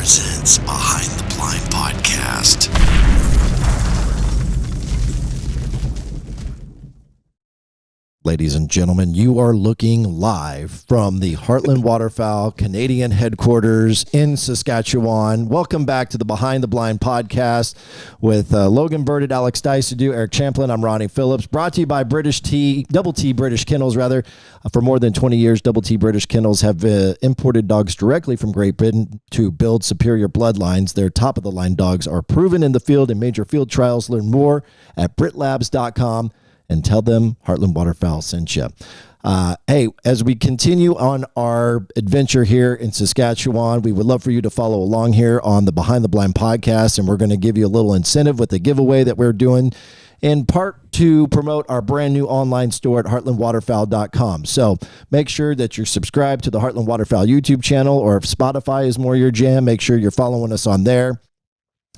presents Behind the Blind Podcast. Ladies and gentlemen, you are looking live from the Heartland Waterfowl Canadian headquarters in Saskatchewan. Welcome back to the Behind the Blind Podcast with Logan Burditt, Dicedue, Eric Champlin. I'm Ronnie Philips. Brought to you by Double TT British Kennels. For more than 20 years, Double TT British Kennels have imported dogs directly from Great Britain to build superior bloodlines. Their top-of-the-line dogs are proven in the field in major field trials. Learn more at britlabs.com. And tell them Heartland Waterfowl sent you. Hey, as we continue on our adventure here in Saskatchewan, we would love for you to follow along here on the Behind the Blind Podcast, and we're going to give you a little incentive with the giveaway that we're doing, in part to promote our brand new online store at heartlandwaterfowl.com. So make sure that you're subscribed to the Heartland Waterfowl YouTube channel, or if Spotify is more your jam, make sure you're following us on there.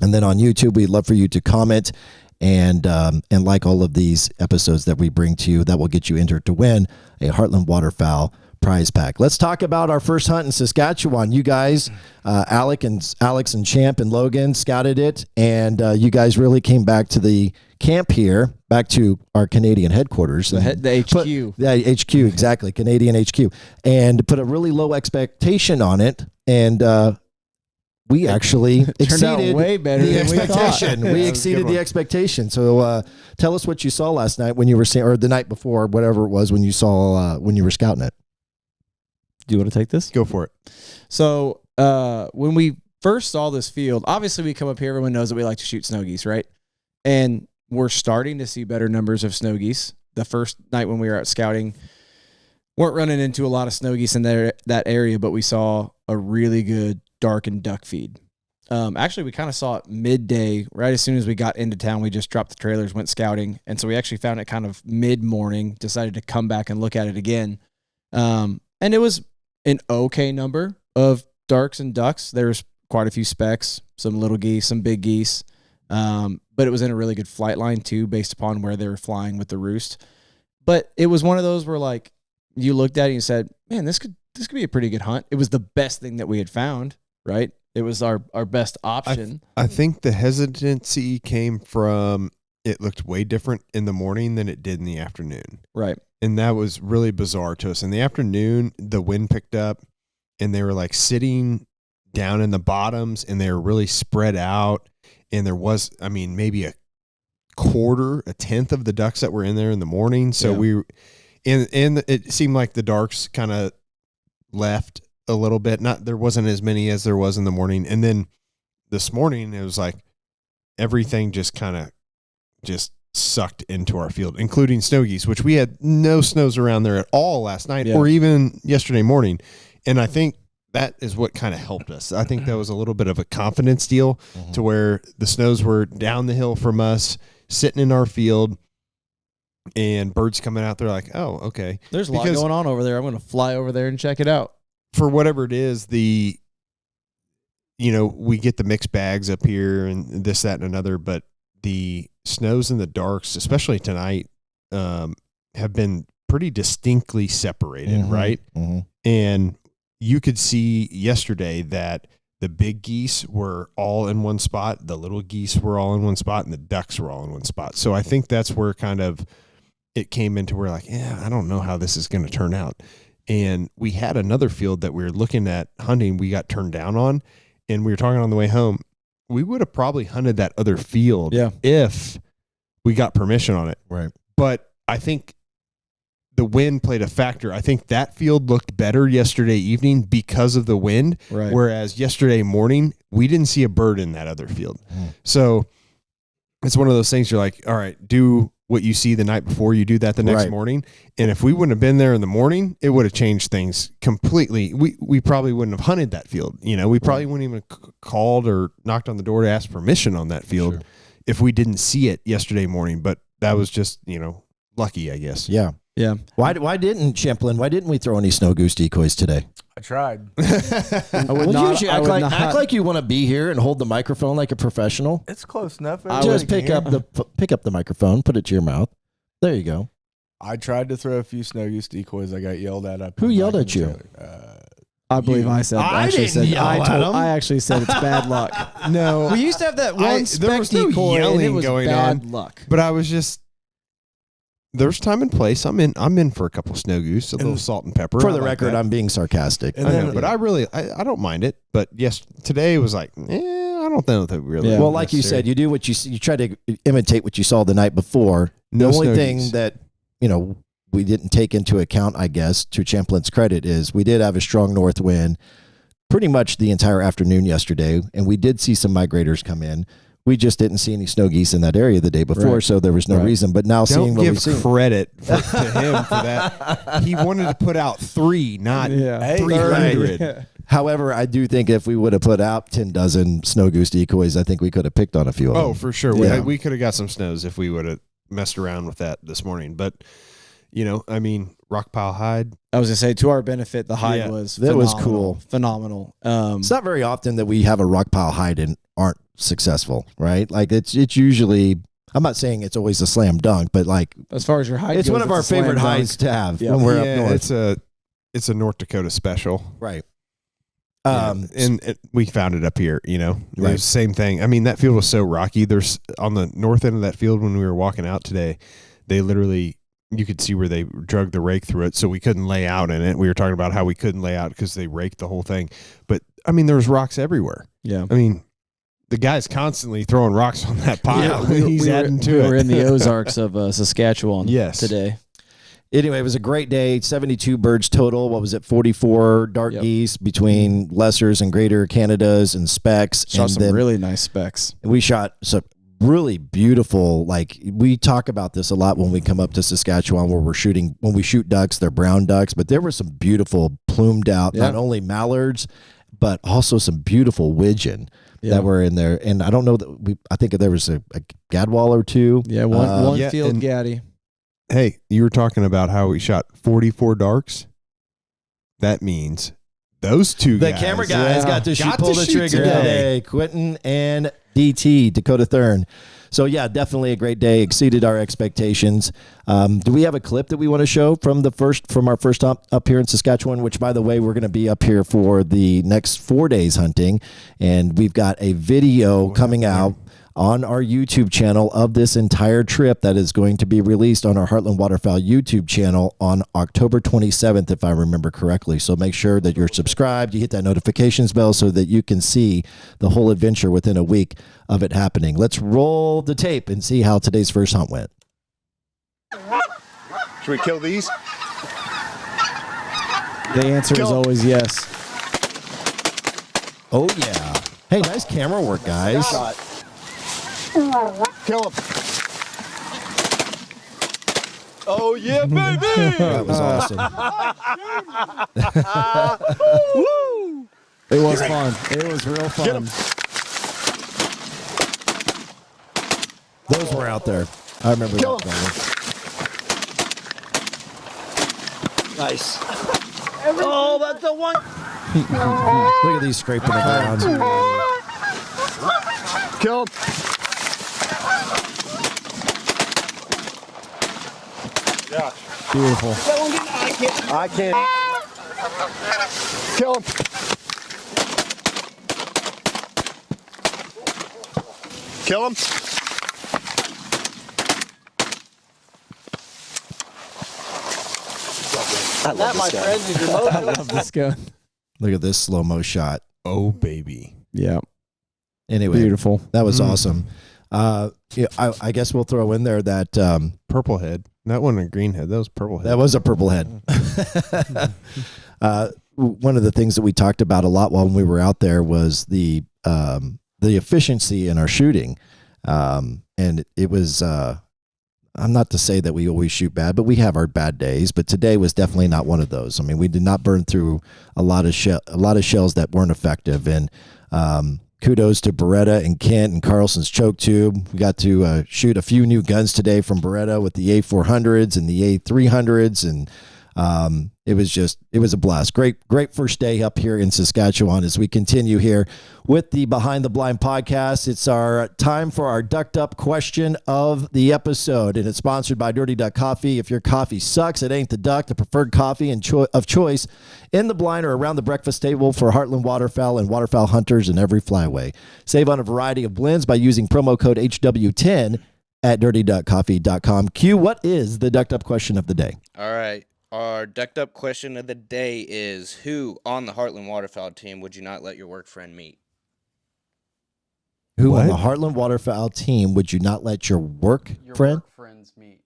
And then on YouTube, we'd love for you to comment and like all of these episodes that we bring to you. That will get you entered to win a Heartland Waterfowl prize pack. Let's talk about our first hunt in Saskatchewan. You guys, Alex and Champ and Logan scouted it, and you guys really came back to the camp here, back to our Canadian headquarters. The HQ. Yeah, HQ, exactly, Canadian HQ. And put a really low expectation on it, and we actually exceeded way better the than we expectation. thought. We exceeded the expectation. So tell us what you saw last night when you were or the night before, whatever it was, when you saw when you were scouting it. Do you want to take this? Go for it. So when we first saw this field, obviously we come up here, everyone knows that we like to shoot snow geese, right? And we're starting to see better numbers of snow geese. The first night when we were out scouting, weren't running into a lot of snow geese in that area, but we saw a really good dark and duck feed. Actually, we kind of saw it midday, right as soon as we got into town. We just dropped the trailers, went scouting, and so we actually found it kind of mid-morning, decided to come back and look at it again. And it was an okay number of darks and ducks. There's quite a few specks, some little geese, some big geese, but it was in a really good flight line too, based upon where they were flying with the roost. But it was one of those where, like, you looked at it and you said, man, this could be a pretty good hunt. It was the best thing that we had found, right? It was our best option. I think the hesitancy came from it looked way different in the morning than it did in the afternoon. Right. And that was really bizarre to us. In the afternoon, the wind picked up and they were like sitting down in the bottoms and they were really spread out. And there was, maybe a tenth of the ducks that were in there in the morning. So and it seemed like the darks kind of left a little bit. There wasn't as many as there was in the morning. And then this morning it was like everything just kind of just sucked into our field, including snow geese, which we had no snows around there at all last night or even yesterday morning. And I think that is what kind of helped us. I think that was a little bit of a confidence deal to where the snows were down the hill from us, sitting in our field, and birds coming out there like, oh, okay. There's a lot going on over there. I'm going to fly over there and check it out. For whatever it is, we get the mixed bags up here and this, that, and another, but the snows and the darks, especially tonight, have been pretty distinctly separated, right? Mm-hmm. And you could see yesterday that the big geese were all in one spot, the little geese were all in one spot, and the ducks were all in one spot. So I think that's where kind of it came into where like, I don't know how this is going to turn out. And we had another field that we were looking at hunting. We got turned down on, and we were talking on the way home. We would have probably hunted that other field if we got permission on it. Right. But I think the wind played a factor. I think that field looked better yesterday evening because of the wind. Right. Whereas yesterday morning, we didn't see a bird in that other field. So it's one of those things you're like, all right, do what you see the night before, you do that the next morning. And if we wouldn't have been there in the morning, it would have changed things completely. We probably wouldn't have hunted that field. We probably wouldn't even called or knocked on the door to ask permission on that field if we didn't see it yesterday morning. But that was just, lucky, I guess. Yeah. Yeah. Why didn't we throw any snow goose decoys today? I tried. I would not. Act like you want to be here and hold the microphone like a professional. It's close enough. Just pick up the microphone, put it to your mouth. There you go. I tried to throw a few snow goose decoys. I got yelled at. Who yelled at you? I believe I said. I didn't yell at him. I actually said it's bad luck. No, We used to have that one there spec was no decoy, and it yelling was going bad on. luck. but I was just. There's time and place. I'm in for a couple snow goose, a little salt and pepper. For I the like record, that. I'm being sarcastic. I know, but I don't mind it. But yes, today was like, I don't know that really. Yeah. Well, like you said, you do what you try to imitate what you saw the night before. No the only snow thing geese. that we didn't take into account, I guess, to Champlin's credit, is we did have a strong north wind pretty much the entire afternoon yesterday, and we did see some migrators come in. We just didn't see any snow geese in that area the day before, Right. so there was no Right. reason. But now seeing Don't what we've give seen, credit to him for that. He wanted to put out 3, not 300. Yeah. however, I do think if we would have put out 10 dozen snow goose decoys, I think we could have picked on a few of them. Oh, for sure. Yeah. We could have got some snows if we would have messed around with that this morning. But, rock pile hide. I was gonna say, to our benefit, the hide Yeah, was that was phenomenal. cool. Phenomenal. It's not very often that we have a rock pile hide and aren't successful, right? Like it's usually, I'm not saying it's always a slam dunk, but like As far as your hide, it's goes, one of our a slam favorite dunk. hides to have Yeah. when we're up north. It's a North Dakota special. Right. And we found it up here, It Right. was the same thing. I mean, that field was so rocky. There's on the north end of that field when we were walking out today, they literally, you could see where they drug the rake through it, so we couldn't lay out in it. We were talking about how we couldn't lay out because they raked the whole thing. But, I mean, there was rocks everywhere. Yeah. I mean, the guy's constantly throwing rocks on that pile. we He's adding to we it. were in the Ozarks of Saskatchewan Yes. today. Anyway, it was a great day. 72 birds total. What was it? 44 dark Yep. geese between lessers and greater Canadas and specks. Shot and some then really nice specs. we shot some really beautiful, like we talk about this a lot when we come up to Saskatchewan where when we shoot ducks, they're brown ducks, but there were some beautiful plumed out, Yeah. not only mallards, but also some beautiful widgeon Yeah. that were in there. And I don't know I think there was a gadwall or two. Yeah, one Yeah, field and- gaddy. Hey, you were talking about how we shot 44 darks. That means those two The guys. camera guys Yeah. got to Got pull to the shoot trigger today. today. Quentin and DT, Dakota Thurn. So yeah, definitely a great day. Exceeded our expectations. Do we have a clip that we want to show from our first up here in Saskatchewan? Which, by the way, we're going to be up here for the next 4 days hunting, and we've got a video coming out on our YouTube channel of this entire trip that is going to be released on our Heartland Waterfowl YouTube channel on October 27th, if I remember correctly. So make sure that you're subscribed, you hit that notifications bell so that you can see the whole adventure within a week of it happening. Let's roll the tape and see how today's first hunt went. Should we kill these? The answer is always yes. Oh, yeah. Hey, nice camera work, guys. Kill them. Oh yeah, baby! That was awesome. It was fun. It was real fun. Those were out there. I remember Kill that. 'em. Nice. Oh, that's the one. Look at these scraping the ground. Kill him. Gosh. Beautiful. I can't. Kill him. Kill him. That, my friend, is your I love this gun. Look at this slow-mo shot. Oh, baby. Yeah. Anyway, Beautiful. that was awesome. Yeah, I guess we'll throw in there that Purple head. That wasn't a green head. That was purple head. that was a purple head. One of the things that we talked about a lot while we were out there was the efficiency in our shooting, and it was. I'm not to say that we always shoot bad, but we have our bad days. But today was definitely not one of those. I mean, we did not burn through a lot of shells that weren't effective. And kudos to Beretta and Kent and Carlson's choke tube. We got to shoot a few new guns today from Beretta with the A400s and the A300s, and It was a blast. Great first day up here in Saskatchewan as we continue here with the Behind the Blind podcast. It's our time for our ducked up question of the episode, and it's sponsored by Dirty Duck Coffee. If your coffee sucks, it ain't the duck, the preferred coffee of choice in the blind or around the breakfast table for Heartland Waterfowl and waterfowl hunters in every flyway. Save on a variety of blends by using promo code HW10 at dirtyduckcoffee.com. Q, what is the ducked up question of the day? All right. Our ducked up question of the day is, who on the Heartland Waterfowl team would you not let your work friend meet? Who on the Heartland Waterfowl team would you not let your work friend? Work friends meet.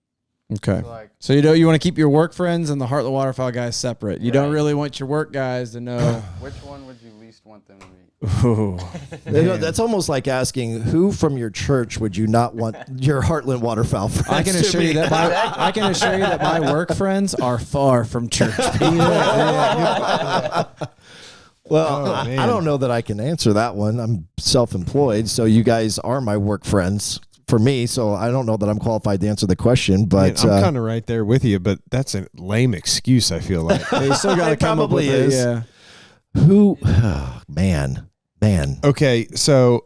Okay. So, So you want to keep your work friends and the Heartland Waterfowl guys separate. You don't really want your work guys to know. which one would you least want them to meet? Ooh. That's almost like asking who from your church would you not want your Heartland Waterfowl friends I can assure you that my work friends are far from church people. Well, I don't know that I can answer that one. I'm self-employed, so you guys are my work friends for me, so I don't know that I'm qualified to answer the question, but I'm kind of right there with you, but that's a lame excuse, I feel like. You still got to come up with probably it. is. Yeah. who, man. Okay, so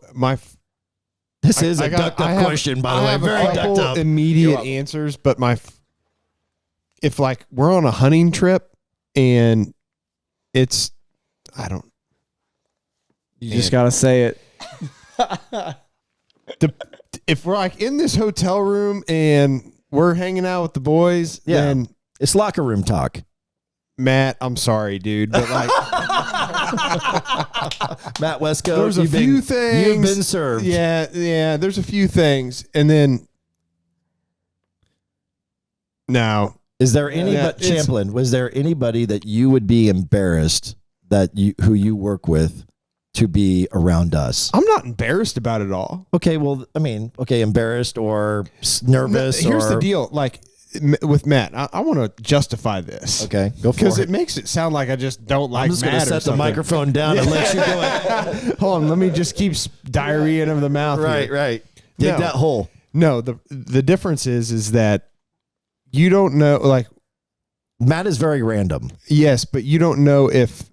This is a ducked up question, by the way. I have Very a ducked couple up. immediate answers, but if like we're on a hunting trip and it's, I don't. You just got to say it. If we're like in this hotel room and we're hanging out with the boys, then It's locker room talk. Matt, I'm sorry, dude, but like Matt Westco, there's a few things you've been served. Yeah, there's a few things, and then now Is there anybody, Champlin? Was there anybody that you would be embarrassed who you work with to be around us? I'm not embarrassed about it all. Okay, well, I mean, embarrassed or nervous. Here's the deal, like with Matt, I want to justify this. Okay, go for it. Because it makes it sound like I just don't like I'm just Matt going to or set the something. microphone down and let you go. Hold on, let me just keep diarrhea into the mouth. Right, here. right. Dig No. that hole. No, the difference is that you don't know, like, Matt is very random. yes, but you don't know if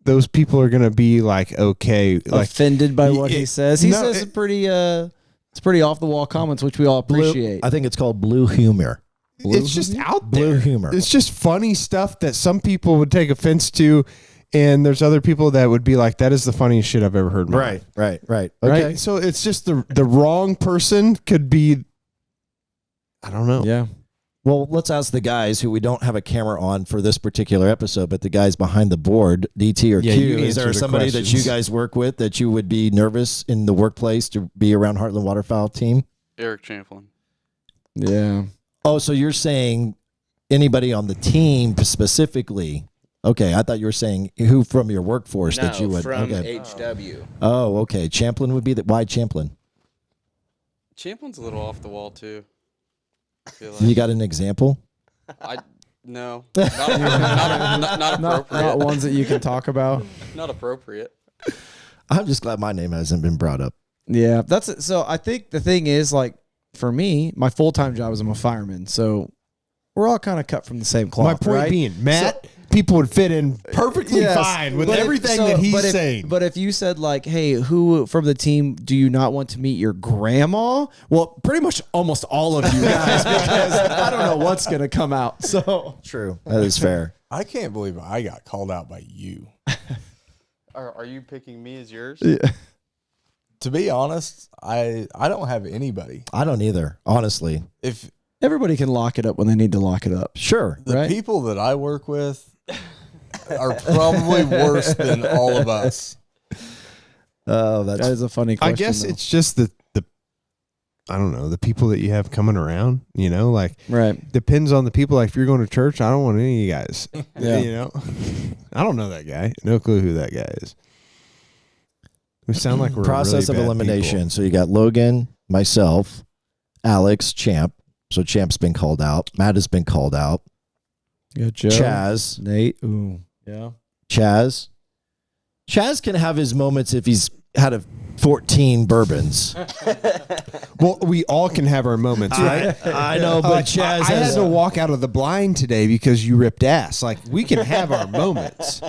those people are going to be like, okay, like Offended by what he says. He no, says it's pretty off the wall comments, which we all appreciate. I think it's called blue humor. it's just out there. Blue humor. It's just funny stuff that some people would take offense to, and there's other people that would be like, that is the funniest shit I've ever heard in my life. Right. Okay. Right? So it's just the wrong person could be, I don't know. Yeah. Well, let's ask the guys who we don't have a camera on for this particular episode, but the guys behind the board, DT or Yeah, Q. you Is there answer the somebody that you questions. guys work with that you would be nervous in the workplace to be around Heartland Waterfowl team? Eric Champlin. Yeah. Oh, so you're saying anybody on the team specifically? Okay, I thought you were saying who from your workforce that you would. from Okay. HW. Oh, okay. Champlin would be the. Why Champlin? Champlin's a little off the wall too. I feel like. You got an example? No, not appropriate. Not ones that you can talk about. Not appropriate. I'm just glad my name hasn't been brought up. Yeah, that's it. So I think the thing is, like, for me, my full-time job is I'm a fireman, so we're all kind of cut from the same cloth. My point right? being, Matt, people would fit in perfectly Yes, fine with but everything that he's if, saying. But if you said, like, hey, who from the team do you not want to meet your grandma? Well, pretty much almost all of you guys, because I don't know what's going to come out. So True. That is fair. I can't believe I got called out by you. Are you picking me as yours? To be honest, I don't have anybody. I don't either, honestly. If everybody can lock it up when they need to lock it up. Sure. the Right. people that I work with are probably worse than all of us. Oh, That that's is a funny question. I guess though. it's just the I don't know, the people that you have coming around, like right. depends on the people. Like if you're going to church, I don't want any of you guys. Yeah. I don't know that guy. No clue who that guy is. We sound like we're process really of bad elimination. people. So you got Logan, myself, Alex, Champ. So Champ's been called out. Matt has been called out. Good Joe. Chaz. Nate. Ooh. Yeah. Chaz can have his moments if he's had a 14 bourbons. Well, we all can have our moments, right? I know, but Chaz I had to walk out of the blind today because you ripped ass. Like, we can have our moments,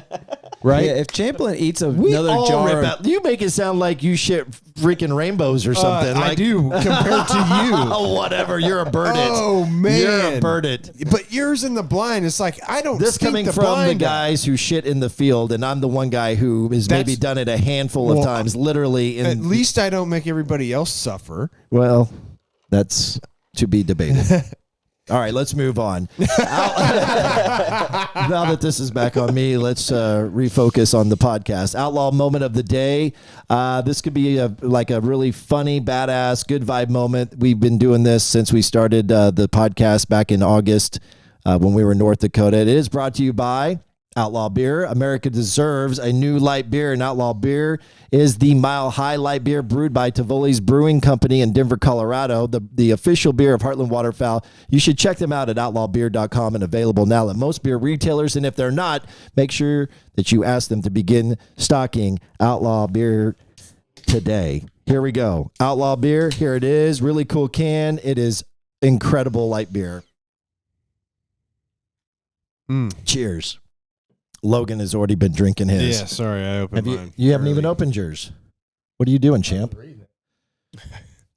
right? Yeah, if Champlin eats We another all jar, rip out. You make it sound like you shit freaking rainbows or something. I do compared to you. Oh, whatever. You're a Burditt. Oh, man. You're a Burditt. But yours in the blind, it's like, I don't This stink coming the from the blind guys who shit in the field, and I'm the one guy who has maybe done it a handful of times, literally. At least I don't make everybody else suffer. Well, that's to be debated. All right, let's move on. Now that this is back on me, let's refocus on the podcast. Outlaw moment of the day. This could be like a really funny, badass, good vibe moment. We've been doing this since we started the podcast back in August when we were in North Dakota. It is brought to you by Outlaw Beer. America deserves a new light beer, and Outlaw Beer is the Mile High light beer brewed by Tivoli's Brewing Company in Denver, Colorado, the official beer of Heartland Waterfowl. You should check them out at outlawbeer.com and available now at most beer retailers. And if they're not, make sure that you ask them to begin stocking Outlaw Beer today. Here we go. Outlaw Beer. Here it is. Really cool can. It is incredible light beer. Cheers. Logan has already been drinking his. Yeah, sorry, I opened mine. You haven't even opened yours. What are you doing, Champ?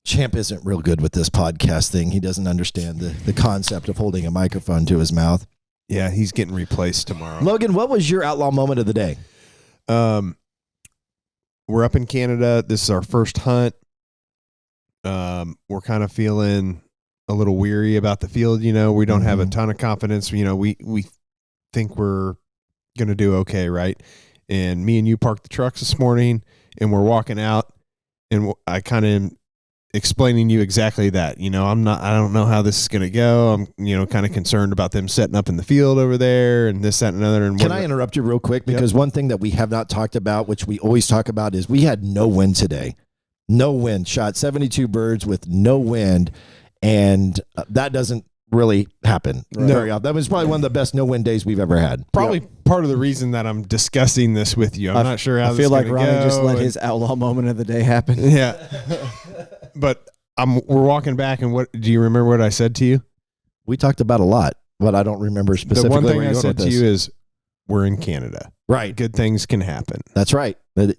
Champ isn't real good with this podcast thing. He doesn't understand the concept of holding a microphone to his mouth. Yeah, he's getting replaced tomorrow. Logan, what was your outlaw moment of the day? We're up in Canada. This is our first hunt. We're kind of feeling a little weary about the field. You know, we don't have a ton of confidence. You know, we think we're going to do okay, right? And me and you parked the trucks this morning, and we're walking out, and I kind of am explaining to you exactly that. You know, I don't know how this is going to go. I'm, you know, kind of concerned about them setting up in the field over there and this, that, and another. And can I interrupt you real quick? Because one thing that we have not talked about, which we always talk about, is we had no wind today. No wind. Shot 72 birds with no wind, and that doesn't really happen very often. That was probably one of the best no-win days we've ever had. Probably part of the reason that I'm discussing this with you. I'm not sure how I feel like Ronnie just let go. his outlaw moment of the day happen. Yeah. But we're walking back, and what do you remember what I said to you? We talked about a lot, but I don't remember specifically. The one thing where I you're going said with to this. you is we're in Canada. Right. Good things can happen. That's right. That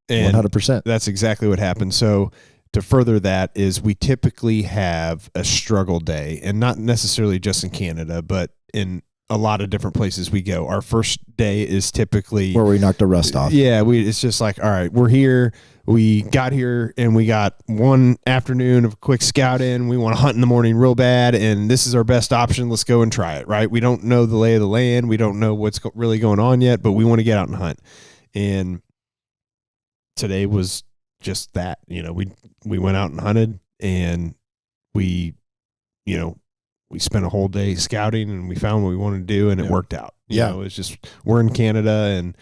100%. That's exactly what happened. So to further that is we typically have a struggle day, and not necessarily just in Canada, but in a lot of different places we go. Our first day is typically Where we knocked the rust off. Yeah, it's just like, all right, we're here. We got here and we got one afternoon of quick scouting. We want to hunt in the morning real bad, and this is our best option. Let's go and try it, right? We don't know the lay of the land. We don't know what's really going on yet, but we want to get out and hunt. And today was just that. You know, we went out and hunted, and we spent a whole day scouting, and we found what we wanted to do, and it worked out. You know, it's just, we're in Canada,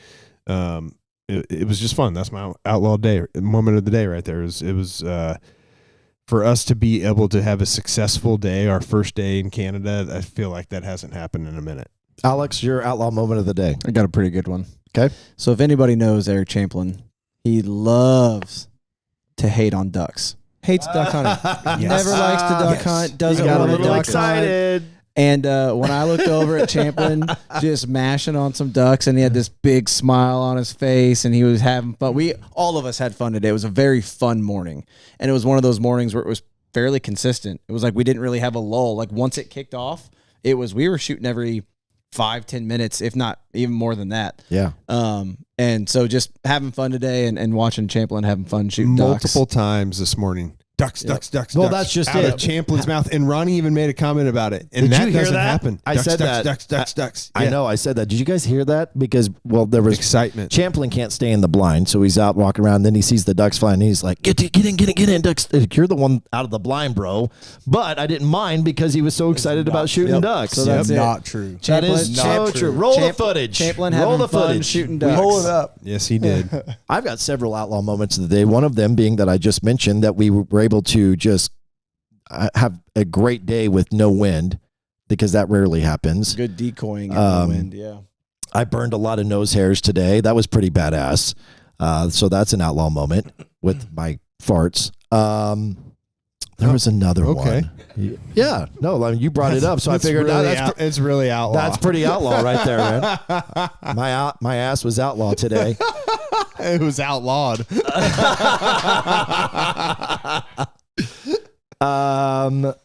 and it was just fun. That's my outlaw day moment of the day right there. It was for us to be able to have a successful day, our first day in Canada. I feel like that hasn't happened in a minute. Alex, your outlaw moment of the day. I got a pretty good one. Okay. So if anybody knows Eric Champlin, he loves to hate on ducks. Hates duck hunting. Never likes to duck hunt. Doesn't got want a to little duck excited. hunt. And when I looked over at Champlin, just mashing on some ducks, and he had this big smile on his face, and he was having fun. All of us had fun today. It was a very fun morning, and it was one of those mornings where it was fairly consistent. It was like we didn't really have a lull. Like once it kicked off, we were shooting every 5-10 minutes, if not even more than that. Yeah. And so just having fun today and watching Champlin having fun shooting multiple ducks. times this morning. Ducks. Well, ducks, that's just out it. of Champlin's mouth, and Ronnie even made a comment about it. And Did that you hear doesn't that? happen. I said that. Ducks. I Yeah. know. I said that. Did you guys hear that? Because, well, there was Excitement. Champlin can't stay in the blind, so he's out walking around. Then he sees the ducks flying, and he's like, "Get in, ducks! You're the one out of the blind, bro." But I didn't mind because he was so excited about shooting ducks. So that's it. Not true. That is so true. Roll the footage. Champlin Roll having the fun footage. shooting ducks. Pull it up. Yes, he did. I've got several outlaw moments of the day. One of them being that I just mentioned that we were able to just have a great day with no wind, because that rarely happens. Good decoying in the wind, yeah. I burned a lot of nose hairs today. That was pretty badass. So that's an outlaw moment with my farts. There was another one. Yeah, no, I mean, you brought it up, so I figured it's really outlaw. That's pretty outlaw right there, man. My ass was outlaw today. It was outlawed.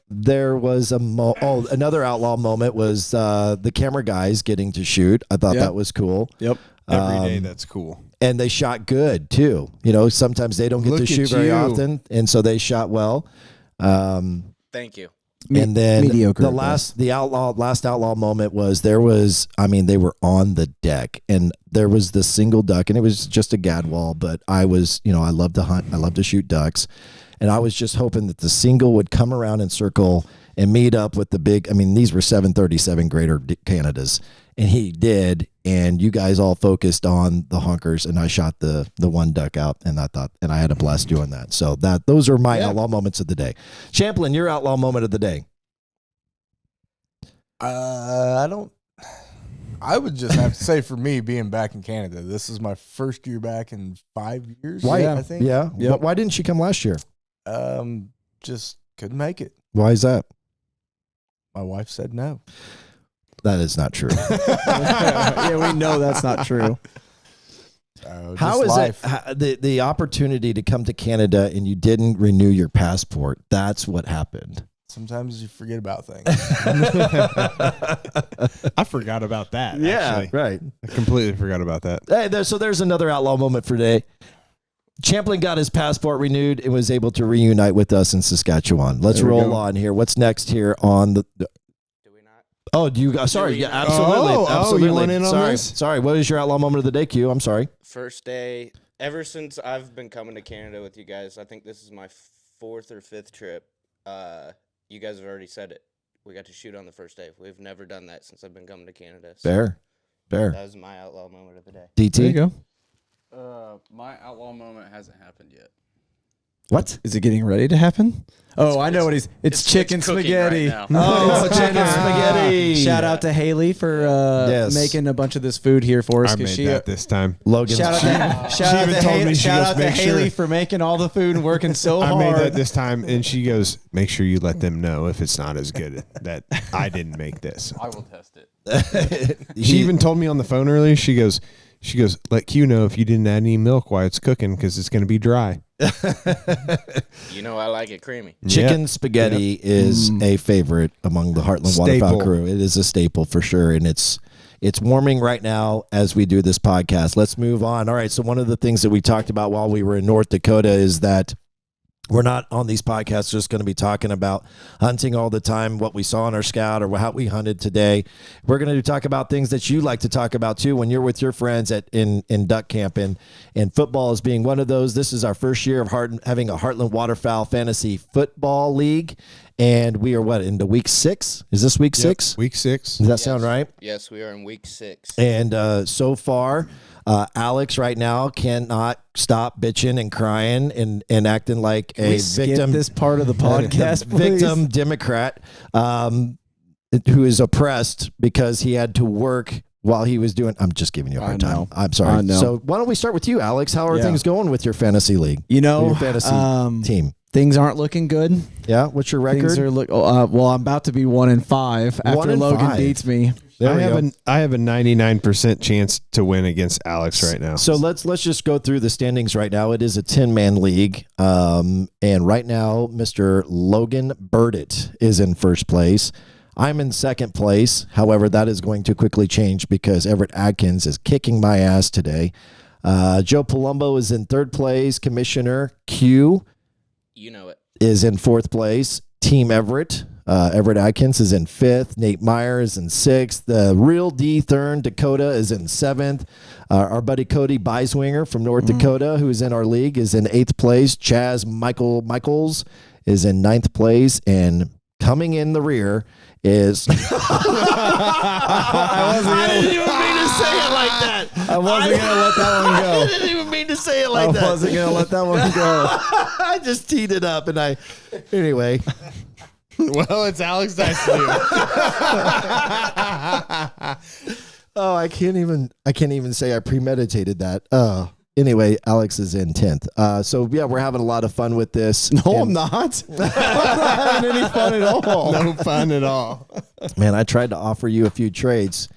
There was another outlaw moment was the camera guys getting to shoot. I thought that was cool. Yep. Every day, that's cool. And they shot good too. You know, sometimes they don't get to shoot very often, and so they shot well. Thank you. And then mediocre, the last outlaw moment was they were on the deck, and there was the single duck, and it was just a gadwall, but I love to hunt, I love to shoot ducks, and I was just hoping that the single would come around and circle and meet up with the big, these were 737 Greater Canadas, and he did, and you guys all focused on the honkers, and I shot the one duck out, and I had a blast doing that. So those are my outlaw moments of the day. Champlin, your outlaw moment of the day. I would just have to say, for me, being back in Canada, this is my first year back in 5 years. Why? I think. Yeah. Yep. Why didn't she come last year? Just couldn't make it. Why is that? My wife said no. That is not true. Yeah, we know that's not true. How is it the opportunity to come to Canada and you didn't renew your passport? That's what happened. Sometimes you forget about things. I forgot about that. Yeah, actually. right. I completely forgot about that. Hey, there's another outlaw moment for today. Champlin got his passport renewed and was able to reunite with us in Saskatchewan. Let's roll on here. What's next here on the? Do we not? Oh, do you? Sorry, yeah, absolutely, absolutely. You went in on this? Sorry. What is your outlaw moment of the day, Q? I'm sorry. First day, ever since I've been coming to Canada with you guys, I think this is my 4th or 5th trip. You guys have already said it. We got to shoot on the first day. We've never done that since I've been coming to Canada. So Bear. that was my outlaw moment of the day. DT. There you go. My outlaw moment hasn't happened yet. What? Is it getting ready to happen? Oh, I know what it's chicken cooking spaghetti. right now. Oh, chicken spaghetti. Shout out to Haley for making a bunch of this food here for us. I made that this time. Logan. Shout out to Haley for making all the food and working so hard. I made that this time, and she goes, "Make sure you let them know if it's not as good that I didn't make this." I will test it. She even told me on the phone earlier. She goes, "Let Q know if you didn't add any milk while it's cooking, because it's going to be dry." You know I like it creamy. Chicken spaghetti is a favorite among the Heartland Waterfowl crew. It is a staple for sure, and it's warming right now as we do this podcast. Let's move on. All right, so one of the things that we talked about while we were in North Dakota is that we're not on these podcasts just going to be talking about hunting all the time, what we saw on our scout or how we hunted today. We're going to talk about things that you like to talk about too when you're with your friends in duck camp, and football is being one of those. This is our first year of having a Heartland Waterfowl Fantasy Football League, and we are into week 6? Is this week 6? Week 6. Does that sound right? Yes, we are in week 6. And so far, Alex right now cannot stop bitching and crying and acting like a victim. This part of the podcast, victim Democrat who is oppressed because he had to work while he was doing. I'm just giving you a hard time. I'm sorry. So why don't we start with you, Alex? How are things going with your fantasy league? Your fantasy team. Things aren't looking good. Yeah. What's your record? Things are well, I'm about to be 1-5 after Logan beats me. I have a 99% chance to win against Alex right now. So let's just go through the standings right now. It is a 10-man league, and right now, Mr. Logan Burditt is in first place. I'm in second place. However, that is going to quickly change because Everett Atkins is kicking my ass today. Joe Palumbo is in third place. Commissioner Q, you know it, is in fourth place. Team Everett. Everett Atkins is in 5th. Nate Meyer is in 6th. The real D Thurn Dakota is in 7th. Our buddy Cody Beiswinger from North Dakota, who is in our league, is in 8th place. Chaz Michaels is in 9th place. And coming in the rear is... I didn't even mean to say it like that. I wasn't going to let that one go. I didn't even mean to say it like that. I wasn't going to let that one go. I just teed it up and anyway... Well, it's Alex Dicedue. Oh, I can't even say I premeditated that. anyway, Alex is in 10th. So yeah, we're having a lot of fun with this. No, And, I'm not. I'm not having any fun at all. No fun at all. man, I tried to offer you a few trades,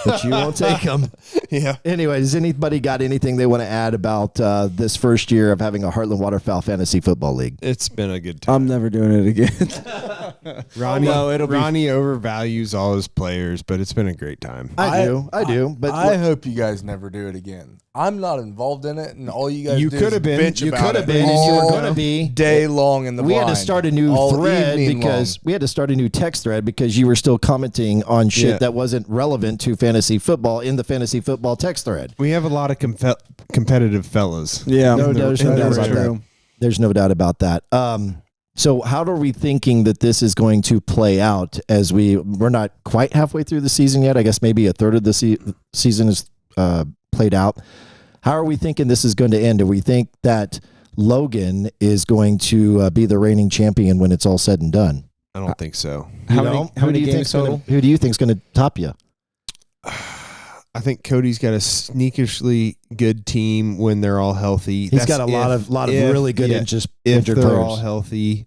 but you won't take them. Yeah. Anyway, does anybody got anything they want to add about this first year of having a Heartland Waterfowl Fantasy Football League? It's been a good time. I'm never doing it again. Ronnie, no, it'll be- Ronnie overvalues all his players, but it's been a great time. I do. But I hope you guys never do it again. I'm not involved in it, and all you guys You do could is have been. bitch You about could have it been, and you were all going to be. day long in the We had to blind. start a new All thread evening because long. we had to start a new text thread because you were still commenting on shit Yeah. that wasn't relevant to fantasy football in the fantasy football text thread. We have a lot of competitive fellas. Yeah, No, there's no doubt that's about that. There's no doubt about that. So how are we thinking that this is going to play out as we're not quite halfway through the season yet? I guess maybe a third of the season is played out. How are we thinking this is going to end? Do we think that Logan is going to be the reigning champion when it's all said and done? I don't think so. How many games total? Who do you think's going to top you? I think Cody's got a sneakishly good team when they're all healthy. He's got a lot of really good if injured they're players. all healthy.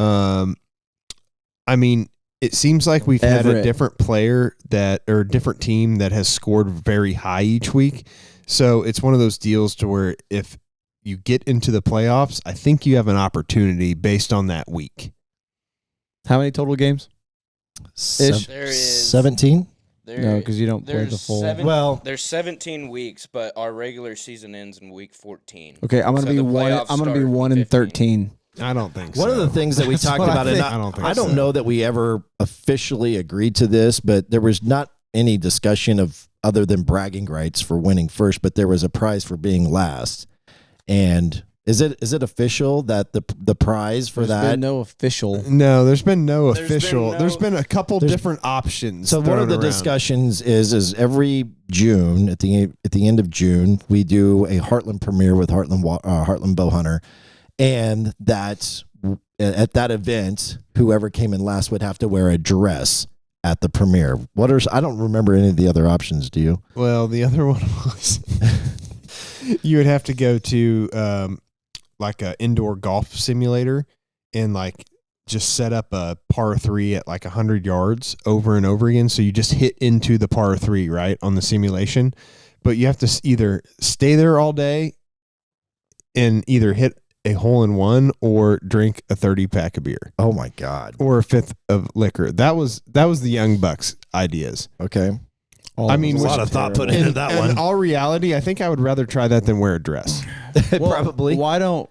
I mean, it seems like we've had a Everett. different player or different team that has scored very high each week. So it's one of those deals to where if you get into the playoffs, I think you have an opportunity based on that week. How many total games? Ish. There is 17? No, because you don't play the full. Well, There's 17 weeks, but our regular season ends in week 14. Okay, I'm gonna So be the one. playoffs I'm gonna be start 1 and 15. 13. I don't think so. one of the things that we talked what I about, and think. I don't think I don't so. know that we ever officially agreed to this, but there was not any discussion of other than bragging rights for winning first, but there was a prize for being last. And is it official that the prize for There's that? been no official. No, there's been no There's been official. no- There's been a couple There's- different options. So one thrown of the around. discussions is every June at the end of June we do a Heartland premiere with Heartland Bowhunter, and that at that event whoever came in last would have to wear a dress at the premiere. I don't remember any of the other options. Do you? Well, the other one was you would have to go to like a indoor golf simulator and like just set up a par 3 at like 100 yards over and over again. So you just hit into the par 3, right, on the simulation. But you have to either stay there all day and either hit a hole in one or drink a 30 pack of beer Oh my God. or a fifth of liquor. That was the Young Bucks ideas. Okay. I mean, a lot which- of thought put into that In one. all reality, I think I would rather try that than wear a dress. Well, Probably. Why don't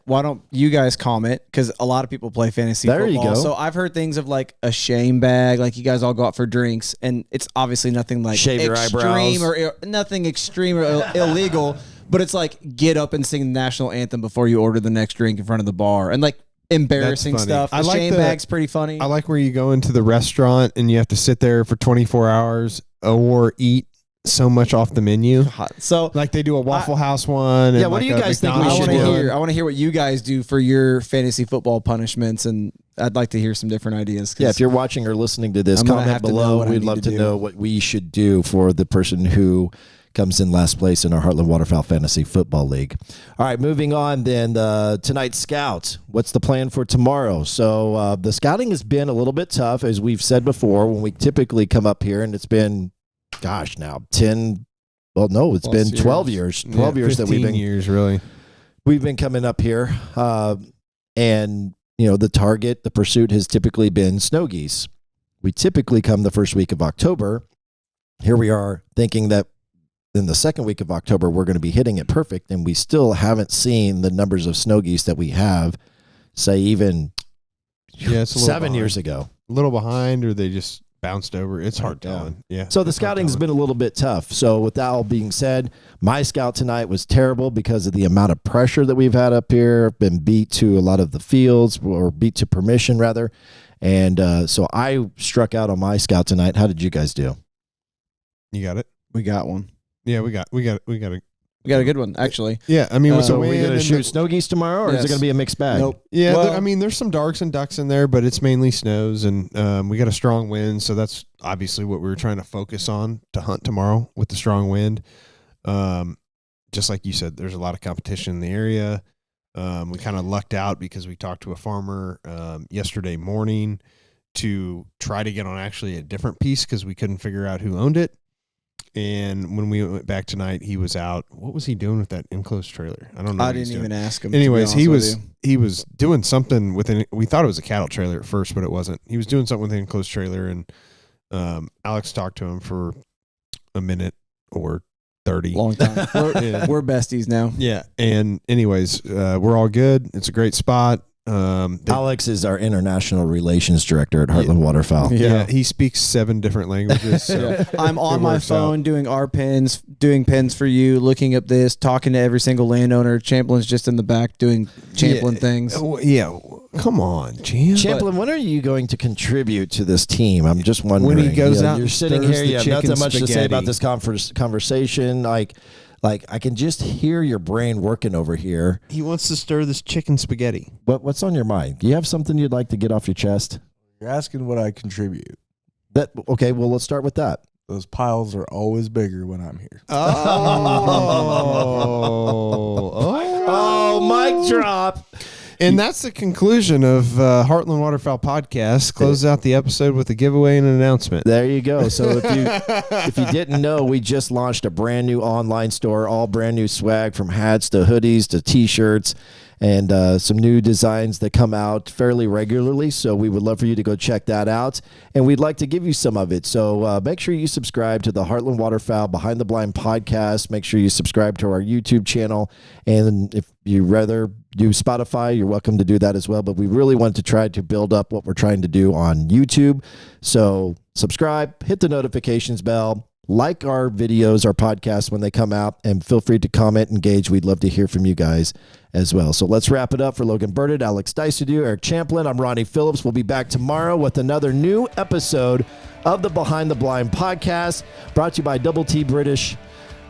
you guys comment? Because a lot of people play fantasy There you football. go. So I've heard things of like a shame bag, like you guys all go out for drinks, and it's obviously nothing like Shave your eyebrows. nothing extreme or illegal. But it's like get up and sing the national anthem before you order the next drink in front of the bar, and like embarrassing That's funny. stuff. The I like shame the- bag's pretty funny. I like where you go into the restaurant and you have to sit there for 24 hours or eat so much off the menu. So Like they do a Waffle House one. Yeah, and what do like you a guys think we I McDonald's should want to do? one. hear. I want to hear what you guys do for your fantasy football punishments, and I'd like to hear some different ideas. 'cause Yeah, if you're watching or listening to this, I'm gonna comment have to know below. what I We'd need love to to do. know what we should do for the person who comes in last place in our Heartland Waterfowl Fantasy Football League. All right, moving on then. Tonight's scout. What's the plan for tomorrow? So the scouting has been a little bit tough, as we've said before, when we typically come up here, and it's been, gosh, now 10. Well, no, it's Plus been 12 years. 12 years that we've 15 been years, really. coming up here, and the target, the pursuit has typically been snow geese. We typically come the first week of October. Here we are thinking that in the second week of October we're going to be hitting it perfect, and we still haven't seen the numbers of snow geese that we have, say, even Yeah, it's a little 7 behind. years ago. A little behind, or they just bounced over. It's hard Yeah. telling. Yeah. So the it's hard scouting's telling. been a little bit tough. So with that all being said, my scout tonight was terrible because of the amount of pressure that we've had up here. Been beat to a lot of the fields, or beat to permission rather. And so I struck out on my scout tonight. How did you guys do? You got it. we got one. Yeah, we got a We got a good one actually. Yeah, I mean, with So the are we wind going to and shoot the- snow geese tomorrow, or is it Yes. going to be a mixed bag? Nope. Yeah, Well- I mean, there's some darks and ducks in there, but it's mainly snows, and we got a strong wind, so that's obviously what we were trying to focus on to hunt tomorrow with the strong wind. just like you said, there's a lot of competition in the area. We kind of lucked out because we talked to a farmer yesterday morning to try to get on actually a different piece because we couldn't figure out who owned it. And when we went back tonight, he was out. What was he doing with that enclosed trailer? I don't know. I didn't even ask him. Anyways, he was doing something with an. We thought it was a cattle trailer at first, but it wasn't. He was doing something with an enclosed trailer, and Alex talked to him for a minute or 30. Long time. We're besties now. Yeah. And anyways, we're all good. It's a great spot. Alex is our international relations director at Heartland Waterfowl. Yeah, he speaks 7 different languages. So I'm on my phone doing our pins, doing pins for you, looking up this, talking to every single landowner. Champlin's just in the back doing Champlin things. Yeah, come on, Champlin, when are you going to contribute to this team? I'm just wondering. When he goes out, you're sitting here. You have nothing much to say about this conversation. Like I can just hear your brain working over here. He wants to stir this chicken spaghetti. What's on your mind? Do you have something you'd like to get off your chest? You're asking what I contribute. Okay, well, let's start with that. Those piles are always bigger when I'm here. Oh, mic drop. And that's the conclusion of Heartland Waterfowl Podcast. Close out the episode with a giveaway and an announcement. There you go. So if you didn't know, we just launched a brand new online store, all brand new swag from hats to hoodies to T-shirts, and some new designs that come out fairly regularly. So we would love for you to go check that out. And we'd like to give you some of it. So make sure you subscribe to the Heartland Waterfowl Behind the Blind podcast. Make sure you subscribe to our YouTube channel. And if you rather do Spotify, you're welcome to do that as well. But we really want to try to build up what we're trying to do on YouTube. So subscribe, hit the notifications bell. Like our videos, our podcasts when they come out, and feel free to comment, engage. We'd love to hear from you guys as well. So let's wrap it up for Logan Burditt, Alex Dicedue, Eric Champlin. I'm Ronnie Philips. We'll be back tomorrow with another new episode of the Behind the Blind podcast, brought to you by Double TT British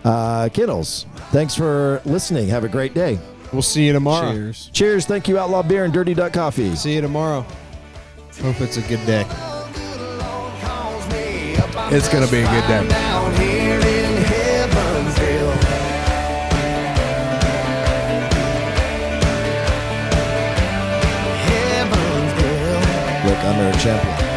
Kennels. Thanks for listening. Have a great day. We'll see you tomorrow. Cheers. Cheers. Thank you, Outlaw Beer and Dirty Duck Coffee. See you tomorrow. Hope it's a good day. It's going to be a good day. Down here in Heavensville. Look, I'm Eric Champlin.